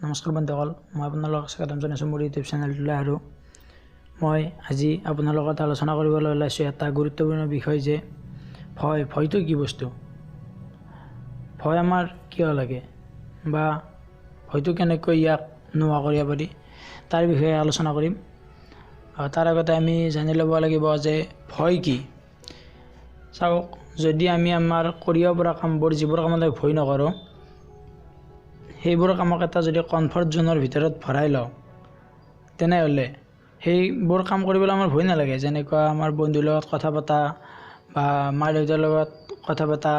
নমস্কাৰ বন্ধুসকল, মই আপোনালোকক স্বাগতম জনাইছোঁ মোৰ ইউটিউব চেনেলটোলৈ। আৰু মই আজি আপোনাৰ লগত আলোচনা কৰিবলৈ ওলাইছোঁ এটা গুৰুত্বপূৰ্ণ বিষয় যে ভয়টো কি বস্তু, ভয় আমাৰ কিয় লাগে বা ভয়টো কেনেকৈ ইয়াক নোহোৱা কৰিব পাৰি তাৰ বিষয়ে আলোচনা কৰিম। তাৰ আগতে আমি জানি ল'ব লাগিব যে ভয় কি। চাওক, যদি আমি আমাৰ কৰিব পৰা কামবোৰ যিবোৰ কামলৈ ভয় নকৰোঁ সেইবোৰ কামক এটা যদি কমফৰ্ট জোনৰ ভিতৰত ভৰাই লওঁ তেনেহ'লে সেইবোৰ কাম কৰিবলৈ আমাৰ ভয় নালাগে। যেনেকুৱা আমাৰ বন্ধুৰ লগত কথা পতা বা মা দেউতাৰ লগত কথা পতা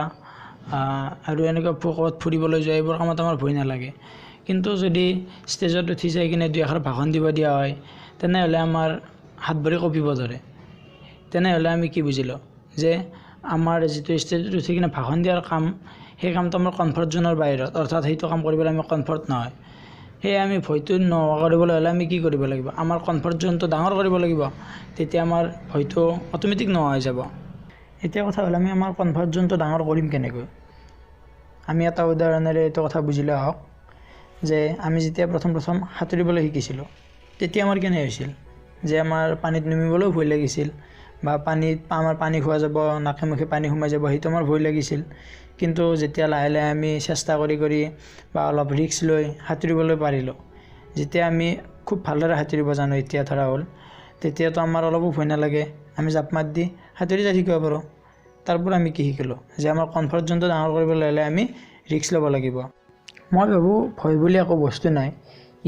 আৰু এনেকুৱা ক'ৰবাত ফুৰিবলৈ যোৱা, এইবোৰ কামত আমাৰ ভয় নালাগে। কিন্তু যদি ষ্টেজত উঠি যাই কিনে দুই এষাৰ ভাষণ দিব দিয়া হয় তেনেহ'লে আমাৰ হাত ভৰি কঁপিব ধৰে। তেনেহ'লে আমি কি বুজিলোঁ যে আমাৰ যিটো ষ্টেজত উঠি কিনে ভাষণ দিয়াৰ কাম, সেই কামটো আমাৰ কমফৰ্ট জোনৰ বাহিৰত, অৰ্থাৎ সেইটো কাম কৰিবলৈ আমি কমফৰ্ট নহয়। সেয়ে আমি ভয়টো নোহোৱা কৰিবলৈ হ'লে আমি কি কৰিব লাগিব? আমাৰ কমফৰ্ট জোনটো ডাঙৰ কৰিব লাগিব, তেতিয়া আমাৰ ভয়টো অট'মেটিক নোহোৱা হৈ যাব। এতিয়া কথা হ'ল, আমি আমাৰ কমফৰ্ট জোনটো ডাঙৰ কৰিম কেনেকৈ? আমি এটা উদাহৰণেৰে এইটো কথা বুজিলে হওক যে আমি যেতিয়া প্ৰথম সাঁতুৰিবলৈ শিকিছিলোঁ তেতিয়া আমাৰ কেনে হৈছিল যে আমাৰ পানীত নামিবলৈও ভয় লাগিছিল বা আমাৰ পানী খোৱা যাব, নাকে মুখে পানী সোমাই যাব, সেইটো আমাৰ ভয় লাগিছিল। কিন্তু যেতিয়া লাহে লাহে আমি চেষ্টা কৰি বা অলপ ৰিস্ক লৈ সাঁতুৰিবলৈ পাৰিলোঁ, যেতিয়া আমি খুব ভালদৰে সাঁতুৰিব জানো এতিয়া ধৰা হ'ল, তেতিয়াতো আমাৰ অলপো ভয় নালাগে, আমি জাপ মাত দি সাঁতুৰি যাই শিকিব পাৰোঁ। তাৰ পৰা আমি কি শিকিলোঁ যে আমাৰ কমফৰ্ট জোনটো ডাঙৰ কৰিবলৈ হ'লে আমি ৰিস্ক ল'ব লাগিব। মই ভাবোঁ ভয় বুলি একো বস্তু নাই,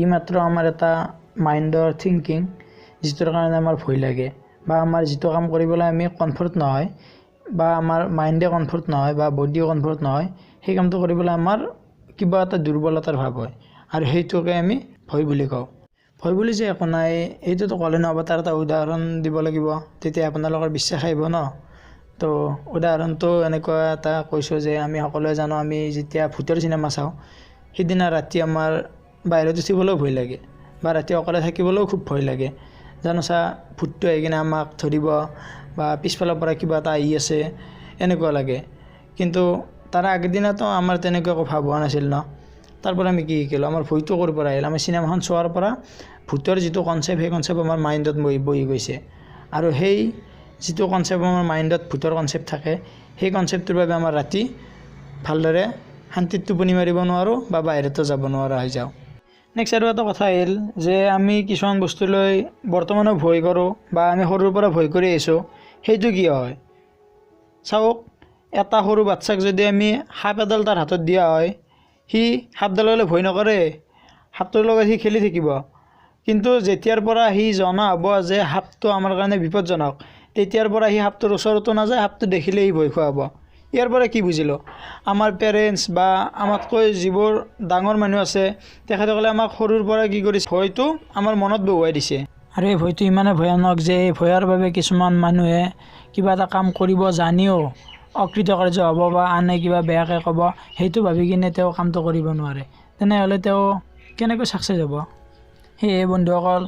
ই মাত্ৰ আমাৰ এটা মাইণ্ডৰ থিংকিং, যিটোৰ কাৰণে আমাৰ ভয় লাগে বা আমাৰ যিটো কাম কৰিবলৈ আমি কমফৰ্ট নহয় বা আমাৰ মাইণ্ডে কমফৰ্ট নহয় বা বডিও কমফৰ্ট নহয়, সেই কামটো কৰিবলৈ আমাৰ কিবা এটা দুৰ্বলতাৰ ভাৱ হয় আৰু সেইটোকে আমি ভয় বুলি কওঁ। ভয় বুলি যে একো নাই এইটোতো ক'লে নহ'ব, তাৰ এটা উদাহৰণ দিব লাগিব, তেতিয়া আপোনালোকৰ বিশ্বাস আহিব ন। তো উদাহৰণটো এনেকুৱা এটা কৈছোঁ যে আমি সকলোৱে জানো, আমি যেতিয়া ভূতৰ চিনেমা চাওঁ সিদিনা ৰাতি আমাৰ বাহিৰত উঠিবলৈও ভয় লাগে বা ৰাতি অকলে থাকিবলৈও খুব ভয় লাগে। জানো ভূতটো আহি কিনে আমাক ধৰিব বা পিছফালৰ পৰা কিবা এটা আহি আছে এনেকুৱা লাগে। কিন্তু তাৰ আগদিনাতো আমাৰ তেনেকুৱা একো ভাৱ হোৱা নাছিল ন। তাৰ পৰা আমি কি শিকিলোঁ? আমাৰ ভয়টো ক'ৰ পৰা আহিল? আমি চিনেমাখন চোৱাৰ পৰা ভূতৰ যিটো কনচেপ্ট, সেই কনচেপ্ট আমাৰ মাইণ্ডত বহি গৈছে আৰু সেই যিটো কনচেপ্ট আমাৰ মাইণ্ডত ভূতৰ কনচেপ্ট থাকে, সেই কনচেপ্টটোৰ বাবে আমাৰ ৰাতি ভালদৰে শান্তিত টোপনি মাৰিব নোৱাৰোঁ বা বাহিৰতো যাব নোৱাৰা হৈ যাওঁ। নেক্সট আৰু এটা কথা আহিল যে আমি কিছুমান বস্তুলৈ বৰ্তমানো ভয় কৰোঁ বা আমি সৰুৰ পৰা ভয় কৰি আহিছোঁ, সেইটো কিয় হয়? চাওক, এটা সৰু বাচ্চাক যদি আমি সাপ এডাল তাৰ হাতত দিয়া হয়, সি সাপডাললৈ ভয় নকৰে, সাপটোৰ লগত সি খেলি থাকিব। কিন্তু যেতিয়াৰ পৰা সি জনা হ'ব যে সাপটো আমাৰ কাৰণে বিপদজনক, তেতিয়াৰ পৰা সি সাপটোৰ ওচৰতো নাযায়, সাপটো দেখিলেই ভয় খুৱাব। ইয়াৰ পৰা কি বুজিলোঁ? আমাৰ পেৰেণ্টছ বা আমাতকৈ যিবোৰ ডাঙৰ মানুহ আছে তেখেতসকলে আমাক সৰুৰ পৰা কি কৰিছে? ভয়টো আমাৰ মনত বহুৱাই দিছে। আৰু এই ভয়টো ইমানে ভয়ানক যে এই ভয়ৰ বাবে কিছুমান মানুহে কিবা এটা কাম কৰিব জানিও অকৃতকাৰ্য হ'ব বা আনে কিবা বেয়াকৈ ক'ব, সেইটো ভাবি কিনে তেওঁ কামটো কৰিব নোৱাৰে। তেনেহ'লে তেওঁ কেনেকৈ ছাকচেছ হ'ব? সেয়ে বন্ধুসকল,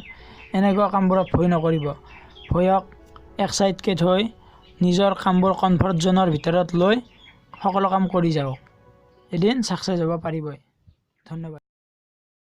এনেকুৱা কামবোৰত ভয় নকৰিব। ভয়ক এক চাইডকৈ থৈ নিজৰ কামবোৰ কমফৰ্ট জোনৰ ভিতৰত লৈ সকলো কাম কৰি যাওক, এদিন ছাকচেছ হ'ব পাৰিবই। ধন্যবাদ।